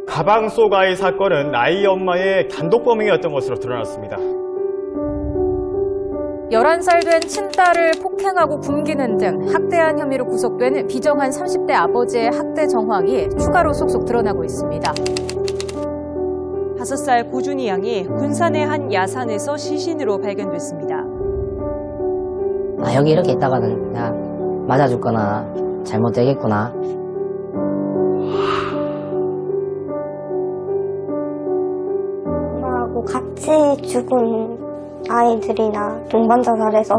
가방 속 아이 사건은 아이 엄마의 단독범행이었던 것으로 드러났습니다. 11살 된 친딸을 폭행하고 굶기는 등 학대한 혐의로 구속된 비정한 30대 아버지의 학대 정황이 추가로 속속 드러나고 있습니다. 5살 고준희 양이 군산의 한 야산에서 시신으로 발견됐습니다. 여기 이렇게 있다가는 내가 맞아줄 거나 잘못되겠구나. 엄마하고 같이 죽은 아이들이나 동반 자살해서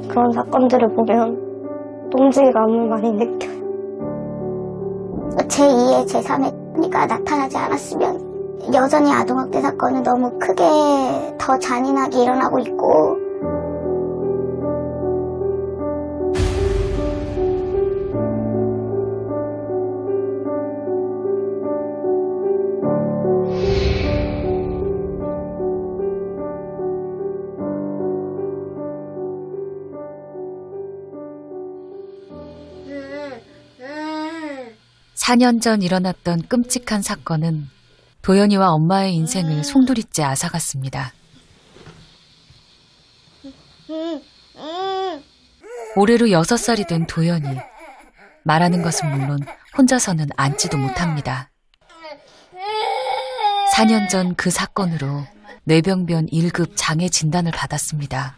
그런 사건들을 보면 동질감을 많이 느껴요. 제2의 제3의가 나타나지 않았으면 여전히 아동학대 사건은 너무 크게 더 잔인하게 일어나고 있고 사 년 전 일어났던 끔찍한 사건은 도연이와 엄마의 인생을 송두리째 앗아갔습니다. 올해로 6살이 된 도연이. 말하는 것은 물론 혼자서는 앉지도 못합니다. 4년 전 그 사건으로 뇌병변 1급 장애 진단을 받았습니다.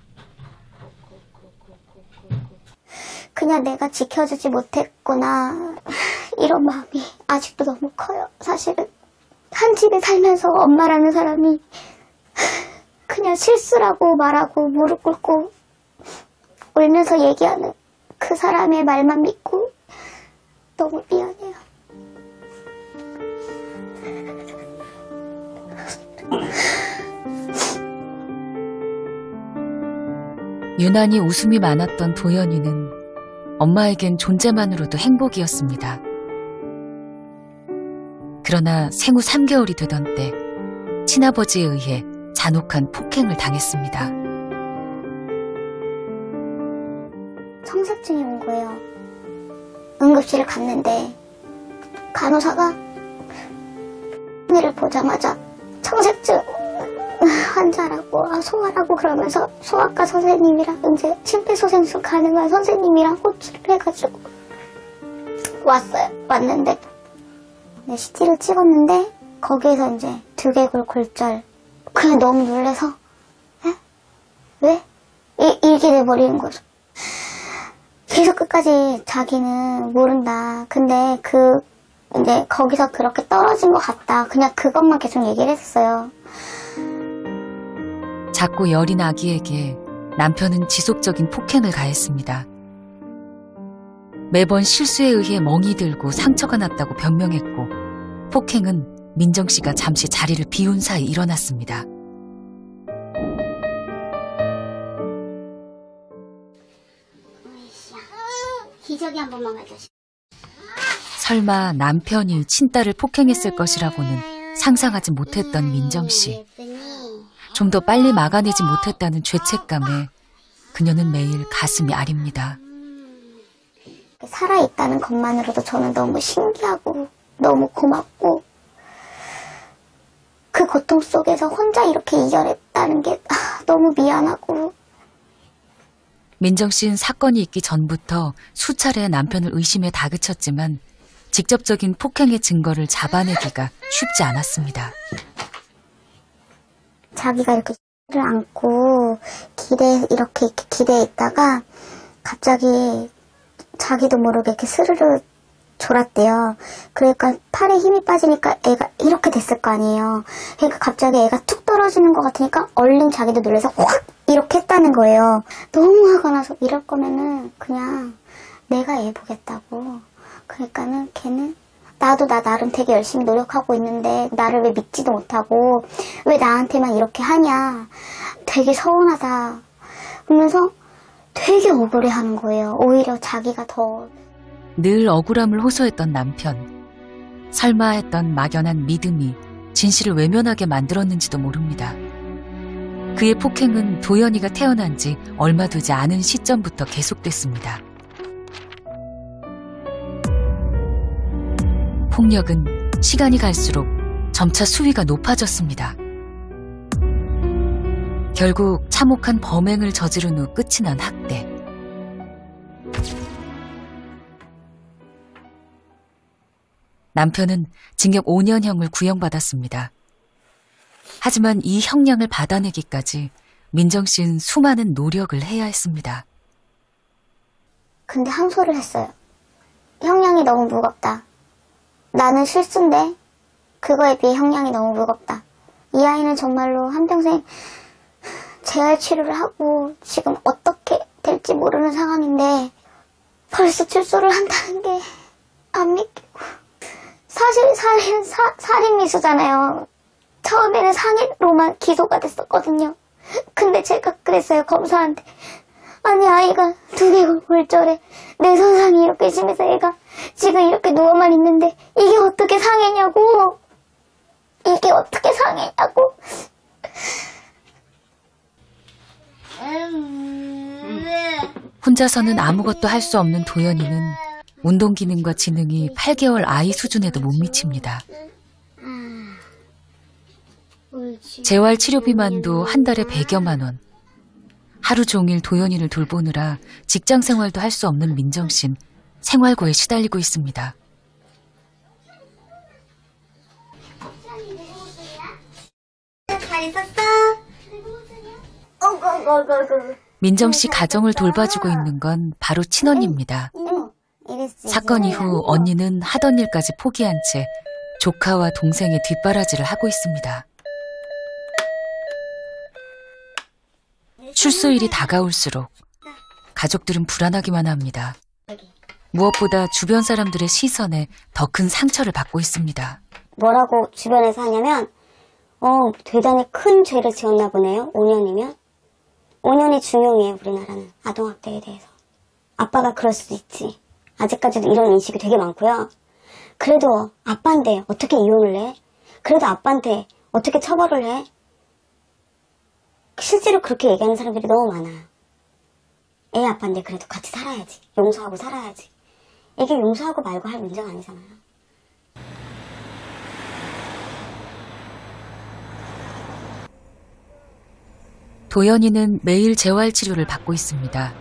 그냥 내가 지켜주지 못했구나 이런 마음이 아직도 너무 커요. 사실은 한 집에 살면서 엄마라는 사람이 그냥 실수라고 말하고 무릎 꿇고 울면서 얘기하는 그 사람의 말만 믿고 너무 미안해요. 유난히 웃음이 많았던 도연이는 엄마에겐 존재만으로도 행복이었습니다. 그러나 생후 3개월이 되던 때 친아버지에 의해 잔혹한 폭행을 당했습니다. 청색증이 온 거예요. 응급실을 갔는데 간호사가 를 보자마자 청색증 환자라고 소아라고 그러면서 소아과 선생님이랑 이제 심폐소생술 가능한 선생님이랑 호출을 해가지고 왔어요. 왔는데 CT를 찍었는데 거기에서 이제 두개골 골절. 그냥 너무 놀라서 왜? 이렇게 돼버리는 거죠. 계속 끝까지 자기는 모른다. 근데 이제 거기서 그렇게 떨어진 것 같다. 그냥 그것만 계속 얘기를 했었어요. 작고 여린 아기에게 남편은 지속적인 폭행을 가했습니다. 매번 실수에 의해 멍이 들고 상처가 났다고 변명했고 폭행은 민정 씨가 잠시 자리를 비운 사이 일어났습니다. 기저귀 한 번만 가져오시. 설마 남편이 친딸을 폭행했을 것이라고는 상상하지 못했던 민정 씨. 좀 더 빨리 막아내지 못했다는 죄책감에 그녀는 매일 가슴이 아립니다. 살아있다는 것만으로도 저는 너무 신기하고 너무 고맙고 그 고통 속에서 혼자 이렇게 이겨냈다는 게 너무 미안하고. 민정 씨는 사건이 있기 전부터 수차례 남편을 의심해 다그쳤지만 직접적인 폭행의 증거를 잡아내기가 쉽지 않았습니다. 자기가 이렇게 를 안고 이렇게 기대에 있다가 갑자기 자기도 모르게 이렇게 스르르 졸았대요. 그러니까 팔에 힘이 빠지니까 애가 이렇게 됐을 거 아니에요. 그러니까 갑자기 애가 툭 떨어지는 것 같으니까 얼른 자기도 놀라서 확 이렇게 했다는 거예요. 너무 화가 나서 이럴 거면은 그냥 내가 애 보겠다고. 그러니까는 걔는 나도 나름 되게 열심히 노력하고 있는데 나를 왜 믿지도 못하고 왜 나한테만 이렇게 하냐. 되게 서운하다. 그러면서 되게 억울해하는 거예요. 오히려 자기가 더. 늘 억울함을 호소했던 남편. 설마 했던 막연한 믿음이 진실을 외면하게 만들었는지도 모릅니다. 그의 폭행은 도연이가 태어난 지 얼마 되지 않은 시점부터 계속됐습니다. 폭력은 시간이 갈수록 점차 수위가 높아졌습니다. 결국 참혹한 범행을 저지른 후 끝이 난 학대. 남편은 징역 5년형을 구형받았습니다. 하지만 이 형량을 받아내기까지 민정 씨는 수많은 노력을 해야 했습니다. 근데 항소를 했어요. 형량이 너무 무겁다. 나는 실수인데 그거에 비해 형량이 너무 무겁다. 이 아이는 정말로 한평생 재활 치료를 하고 지금 어떻게 될지 모르는 상황인데 벌써 출소를 한다는 게 안 믿기고. 사실 살인 미수잖아요. 처음에는 상해로만 기소가 됐었거든요. 근데 제가 그랬어요, 검사한테. 아니, 아이가 눈이 골절해. 내 손상이 이렇게 심해서 애가 지금 이렇게 누워만 있는데 이게 어떻게 상해냐고. 이게 어떻게 상해냐고. 혼자서는 아무것도 할 수 없는 도연이는 운동 기능과 지능이 8개월 아이 수준에도 못 미칩니다. 재활 치료비만도 한 달에 100여만 원. 하루 종일 도연이를 돌보느라 직장 생활도 할 수 없는 민정 씨는 생활고에 시달리고 있습니다. 잘 있었어? 민정 씨 가정을 돌봐주고 있는 건 바로 친언니입니다. 사건 이후 언니는 하던 일까지 포기한 채 조카와 동생의 뒷바라지를 하고 있습니다. 출소일이 다가올수록 가족들은 불안하기만 합니다. 무엇보다 주변 사람들의 시선에 더 큰 상처를 받고 있습니다. 뭐라고 주변에서 하냐면 대단히 큰 죄를 지었나 보네요. 5년이면. 5년이 중형이에요, 우리나라는. 아동학대에 대해서. 아빠가 그럴 수도 있지. 아직까지도 이런 인식이 되게 많고요. 그래도 아빠인데 어떻게 이혼을 해? 그래도 아빠한테 어떻게 처벌을 해? 실제로 그렇게 얘기하는 사람들이 너무 많아요. 애 아빠인데 그래도 같이 살아야지. 용서하고 살아야지. 이게 용서하고 말고 할 문제가 아니잖아요. 도연이는 매일 재활치료를 받고 있습니다.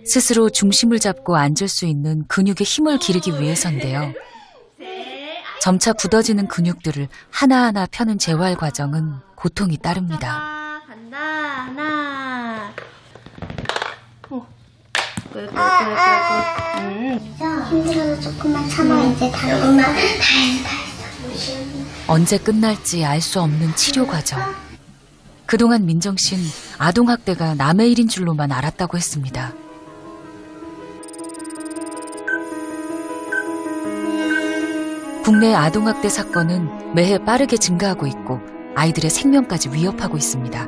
스스로 중심을 잡고 앉을 수 있는 근육에 힘을 기르기 위해서인데요. 점차 굳어지는 근육들을 하나하나 펴는 재활 과정은 고통이 따릅니다. 간다. 하나. 힘들어서 조금만 참아. 이제 다 했어. 언제 끝날지 알 수 없는 치료 과정. 그동안 민정 씨는 아동학대가 남의 일인 줄로만 알았다고 했습니다. 국내 아동학대 사건은 매해 빠르게 증가하고 있고 아이들의 생명까지 위협하고 있습니다.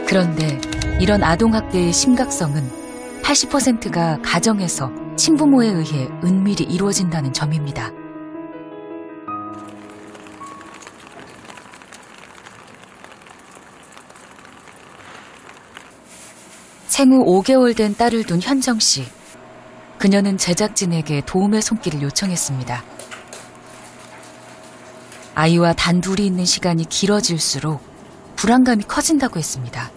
그런데 이런 아동학대의 심각성은 80%가 가정에서 친부모에 의해 은밀히 이루어진다는 점입니다. 생후 5개월 된 딸을 둔 현정 씨. 그녀는 제작진에게 도움의 손길을 요청했습니다. 아이와 단둘이 있는 시간이 길어질수록 불안감이 커진다고 했습니다.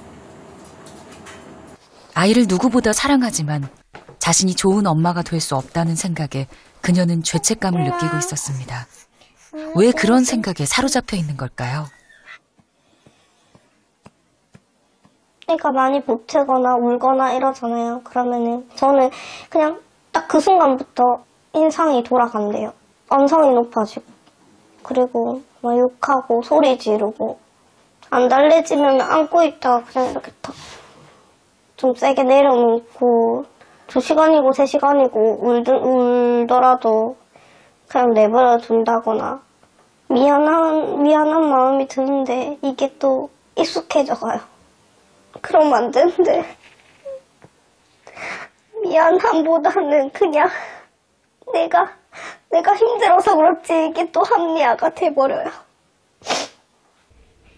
아이를 누구보다 사랑하지만 자신이 좋은 엄마가 될 수 없다는 생각에 그녀는 죄책감을 느끼고 있었습니다. 왜 그런 생각에 사로잡혀 있는 걸까요? 애가 많이 보채거나 울거나 이러잖아요. 그러면은 저는 그냥 딱 그 순간부터 인상이 돌아간대요. 언성이 높아지고 그리고 막 욕하고 소리 지르고 안 달래지면 안고 있다가 그냥 이렇게 탁 좀 세게 내려놓고 2시간이고 3시간이고 울더라도 그냥 내버려 둔다거나 미안한 마음이 드는데 이게 또 익숙해져가요. 그러면 안 되는데 미안함보다는 그냥 내가 힘들어서 그렇지 이게 또 합리화가 돼버려요.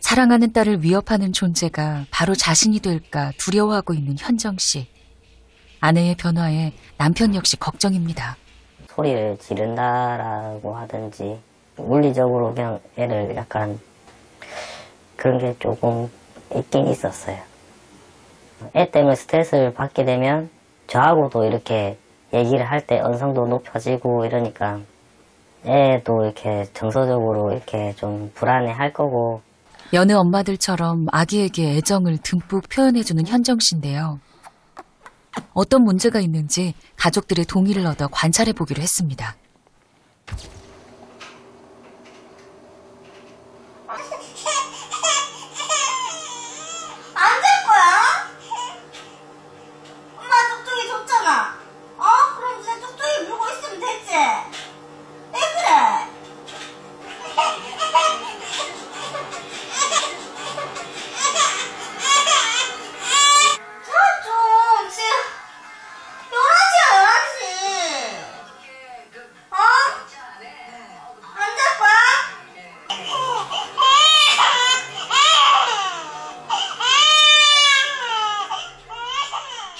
사랑하는 딸을 위협하는 존재가 바로 자신이 될까 두려워하고 있는 현정 씨. 아내의 변화에 남편 역시 걱정입니다. 소리를 지른다라고 하든지 물리적으로 그냥 애를 약간 그런 게 조금 있긴 있었어요. 애 때문에 스트레스를 받게 되면 저하고도 이렇게 얘기를 할 때 언성도 높아지고 이러니까 애도 이렇게 정서적으로 이렇게 좀 불안해 할 거고. 여느 엄마들처럼 아기에게 애정을 듬뿍 표현해주는 현정 씨인데요. 어떤 문제가 있는지 가족들의 동의를 얻어 관찰해보기로 했습니다. 안 될 거야? 엄마 뚝뚝이 줬잖아. 그럼 이제 뚝뚝이 물고 있으면 됐지? 왜 그래?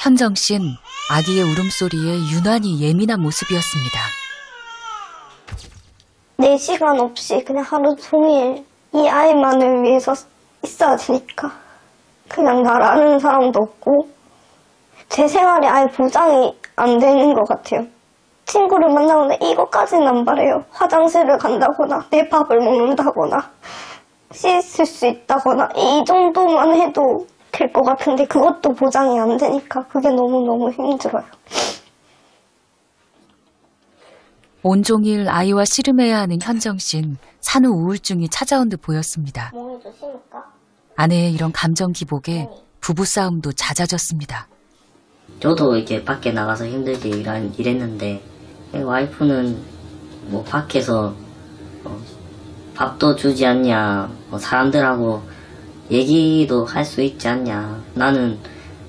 현정 씨는 아기의 울음소리에 유난히 예민한 모습이었습니다. 4시간 없이 그냥 하루 종일 이 아이만을 위해서 있어야 되니까 그냥 나라는 사람도 없고 제 생활이 아예 보장이 안 되는 것 같아요. 친구를 만나는데 이것까지는 안 바래요. 화장실을 간다거나 내 밥을 먹는다거나 씻을 수 있다거나 이 정도만 해도 될 것 같은데 그것도 보장이 안 되니까 그게 너무너무 힘들어요. 온종일 아이와 씨름해야 하는 현정 씨는 산후 우울증이 찾아온 듯 보였습니다. 몸이 좀 심을까? 아내의 이런 감정 기복에 부부싸움도 잦아졌습니다. 저도 이렇게 밖에 나가서 힘들게 일했는데 와이프는 뭐 밖에서 밥도 주지 않냐, 사람들하고 얘기도 할 수 있지 않냐, 나는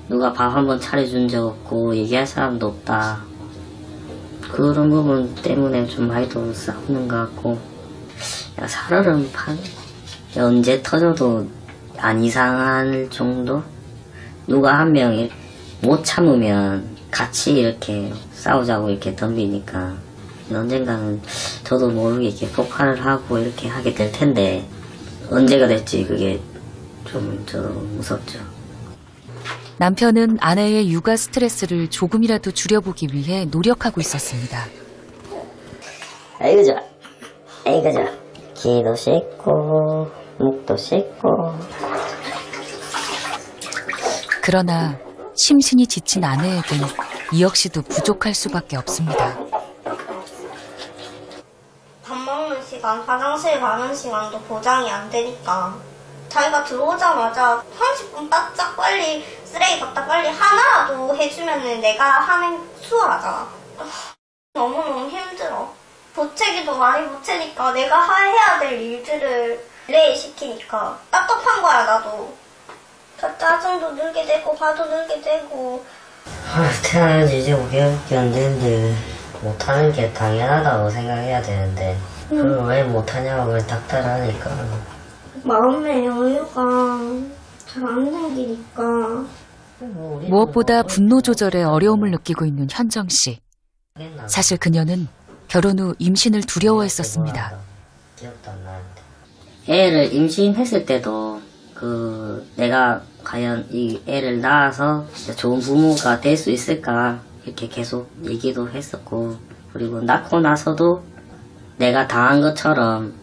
누가 밥 한번 차려준 적 없고 얘기할 사람도 없다. 그런 부분 때문에 좀 많이 더 싸우는 것 같고, 야, 살얼음판 언제 터져도 안 이상할 정도? 누가 한 명이 못 참으면 같이 이렇게 싸우자고 이렇게 덤비니까 언젠가는 저도 모르게 이렇게 폭발을 하고 이렇게 하게 될 텐데 언제가 될지 그게 좀 저도 무섭죠. 남편은 아내의 육아 스트레스를 조금이라도 줄여보기 위해 노력하고 있었습니다. 아이고 좋아, 아이고 좋아. 귀도 씻고 목도 씻고. 그러나 심신이 지친 아내에겐 이 역시도 부족할 수밖에 없습니다. 밥 먹는 시간, 화장실 가는 시간도 보장이 안 되니까 자기가 들어오자마자 30분 바짝 빨리 쓰레기 갖다 빨리 하나라도 해주면 내가 하는 수월하잖아. 너무너무 힘들어. 보채기도 많이 보채니까 내가 해야 될 일들을 딜레이 시키니까 답답한 거야 나도. 짜증도 늘게 되고 화도 늘게 되고. 태어난 지 이제 5개월밖에 안 되는데 못하는 게 당연하다고 생각해야 되는데 그걸 왜 못하냐고 그걸 닥달하니까 마음의 여유가 잘 안 생기니까. 무엇보다 분노 조절에 어려움을 느끼고 있는 현정 씨. 사실 그녀는 결혼 후 임신을 두려워했었습니다. 기억도 안 나는데. 애를 임신했을 때도 내가 과연 이 애를 낳아서 좋은 부모가 될 수 있을까 이렇게 계속 얘기도 했었고, 그리고 낳고 나서도 내가 당한 것처럼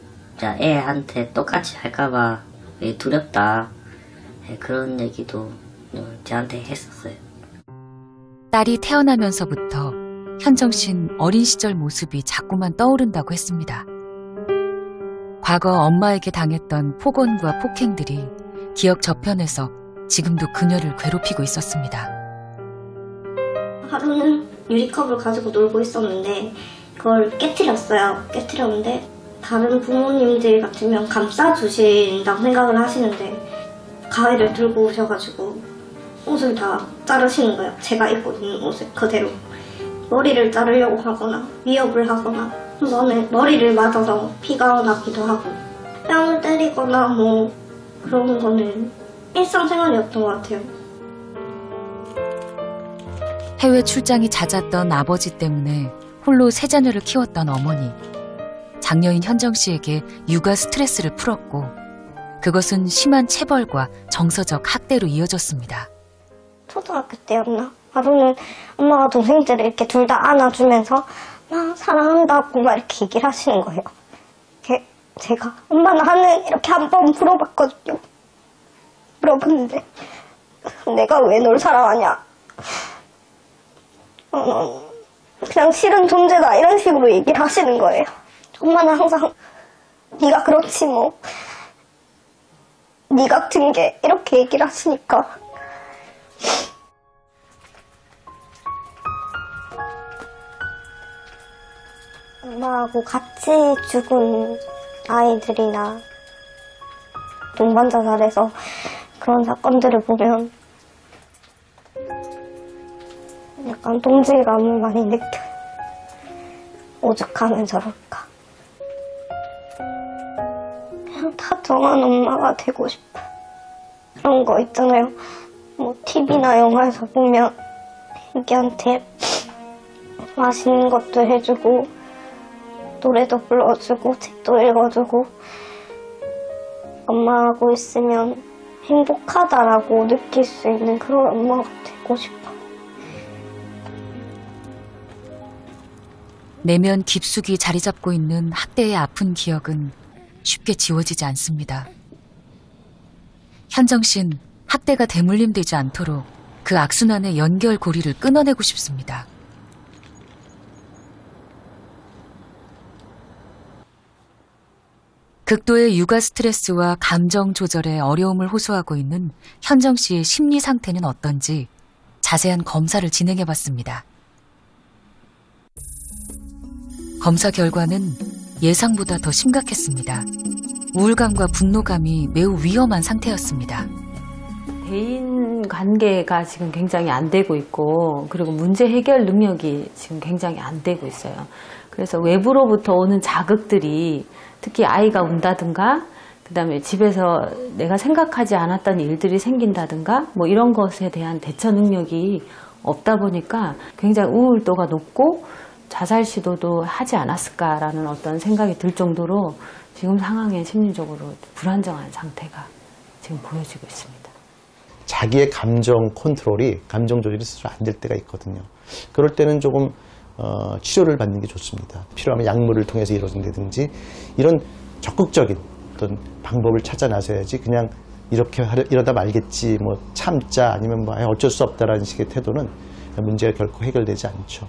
애한테 똑같이 할까봐 두렵다, 그런 얘기도 저한테 했었어요. 딸이 태어나면서부터 현정 씨는 어린 시절 모습이 자꾸만 떠오른다고 했습니다. 과거 엄마에게 당했던 폭언과 폭행들이 기억 저편에서 지금도 그녀를 괴롭히고 있었습니다. 하루는 유리컵을 가지고 놀고 있었는데 그걸 깨트렸어요. 깨트렸는데 다른 부모님들 같으면 감싸주신다고 생각을 하시는데 가위를 들고 오셔가지고 옷을 다 자르시는 거예요. 제가 입고 있는 옷을 그대로. 머리를 자르려고 하거나 위협을 하거나 이번에 머리를 맞아서 피가 나기도 하고 뺨을 때리거나 뭐 그런 거는 일상생활이었던 것 같아요. 해외 출장이 잦았던 아버지 때문에 홀로 세 자녀를 키웠던 어머니. 장녀인 현정 씨에게 육아 스트레스를 풀었고 그것은 심한 체벌과 정서적 학대로 이어졌습니다. 초등학교 때였나? 하루는 엄마가 동생들을 이렇게 둘 다 안아주면서 막 사랑한다고 막 이렇게 얘기를 하시는 거예요. 제가 엄마 나는 이렇게 한 번 물어봤거든요. 물어봤는데 내가 왜 널 사랑하냐? 그냥 싫은 존재다 이런 식으로 얘기를 하시는 거예요. 엄마는 항상 네가 그렇지 뭐 네 같은 게 이렇게 얘기를 하시니까 엄마하고 같이 죽은 아이들이나 동반 자살해서 그런 사건들을 보면 약간 동질감을 많이 느껴요. 오죽하면 저럴까. 그냥 다정한 엄마가 되고 싶어요. 그런 거 있잖아요. 뭐 TV나 영화에서 보면 애기한테 맛있는 것도 해주고 노래도 불러주고 책도 읽어주고 엄마하고 있으면 행복하다라고 느낄 수 있는 그런 엄마가 되고 싶어요. 내면 깊숙이 자리 잡고 있는 학대의 아픈 기억은 쉽게 지워지지 않습니다. 현정 씨는 학대가 대물림되지 않도록 그 악순환의 연결고리를 끊어내고 싶습니다. 극도의 육아 스트레스와 감정 조절에 어려움을 호소하고 있는 현정 씨의 심리 상태는 어떤지 자세한 검사를 진행해봤습니다. 검사 결과는 예상보다 더 심각했습니다. 우울감과 분노감이 매우 위험한 상태였습니다. 대인 관계가 지금 굉장히 안 되고 있고 그리고 문제 해결 능력이 지금 굉장히 안 되고 있어요. 그래서 외부로부터 오는 자극들이 특히 아이가 운다든가 그다음에 집에서 내가 생각하지 않았던 일들이 생긴다든가 뭐 이런 것에 대한 대처 능력이 없다 보니까 굉장히 우울도가 높고 자살 시도도 하지 않았을까라는 어떤 생각이 들 정도로 지금 상황에 심리적으로 불안정한 상태가 지금 보여지고 있습니다. 자기의 감정 컨트롤이 감정 조절이 스스로 안 될 때가 있거든요. 그럴 때는 조금 치료를 받는 게 좋습니다. 필요하면 약물을 통해서 이루어진다든지 이런 적극적인 어떤 방법을 찾아 나서야지 그냥 이러다 말겠지 뭐 참자 아니면 뭐 어쩔 수 없다라는 식의 태도는 문제가 결코 해결되지 않죠.